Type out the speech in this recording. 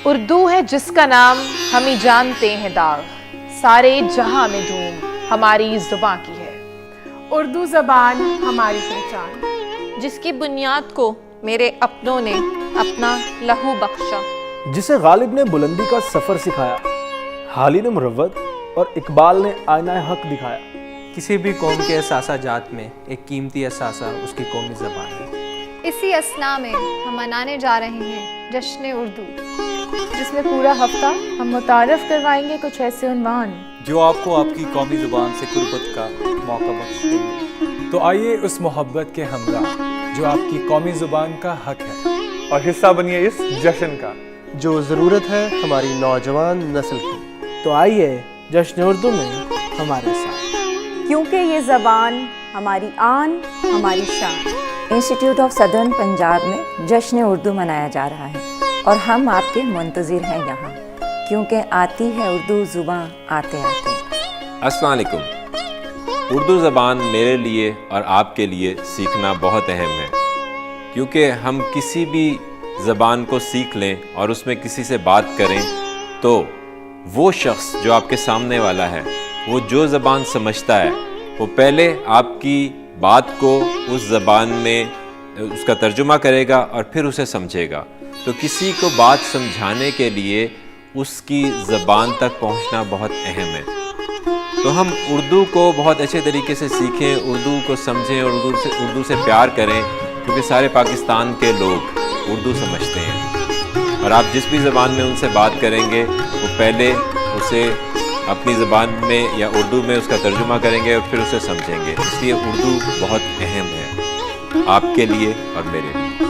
اردو ہے جس کا نام ہم ہی جانتے ہیں داغ، سارے جہاں میں دھوم ہماری زباں کی ہے۔ اردو زبان ہماری پہچان، جس کی بنیاد کو میرے اپنوں نے اپنا لہو بخشا، جسے غالب نے بلندی کا سفر سکھایا، حالی نے مروت اور اقبال نے آئینہ حق دکھایا۔ کسی بھی قوم کے اثاثہ جات میں ایک قیمتی اثاثہ اس کی قومی زبان ہے۔ اسی اسنا میں ہم منانے جا رہے ہیں جشن اردو، جس میں پورا ہفتہ ہم متعارف کروائیں گے کچھ ایسے عنوان جو آپ کو آپ کی قومی زبان سے قربت کا موقع بخشتے ہیں۔ تو آئیے اس محبت کے ہمراہ جو آپ کی قومی زبان کا حق ہے، اور حصہ بنیے اس جشن کا جو ضرورت ہے ہماری نوجوان نسل کی۔ تو آئیے جشن اردو میں ہمارے ساتھ، کیونکہ یہ زبان ہماری آن، ہماری شان۔ انسٹیٹیوٹ آف سدرن پنجاب میں جشن اردو منایا جا رہا ہے اور ہم آپ کے منتظر ہیں یہاں، کیونکہ آتی ہے اردو زباں آتے آتے۔ السلام علیکم۔ اردو زبان میرے لیے اور آپ کے لیے سیکھنا بہت اہم ہے، کیونکہ ہم کسی بھی زبان کو سیکھ لیں اور اس میں کسی سے بات کریں تو وہ شخص جو آپ کے سامنے والا ہے، وہ جو زبان سمجھتا ہے، وہ پہلے آپ کی بات کو اس زبان میں اس کا ترجمہ کرے گا اور پھر اسے سمجھے گا۔ تو کسی کو بات سمجھانے کے لیے اس کی زبان تک پہنچنا بہت اہم ہے۔ تو ہم اردو کو بہت اچھے طریقے سے سیکھیں، اردو کو سمجھیں اور اردو سے پیار کریں، کیونکہ سارے پاکستان کے لوگ اردو سمجھتے ہیں، اور آپ جس بھی زبان میں ان سے بات کریں گے وہ پہلے اسے اپنی زبان میں یا اردو میں اس کا ترجمہ کریں گے اور پھر اسے سمجھیں گے۔ اس لیے اردو بہت اہم ہے آپ کے لیے اور میرے لیے۔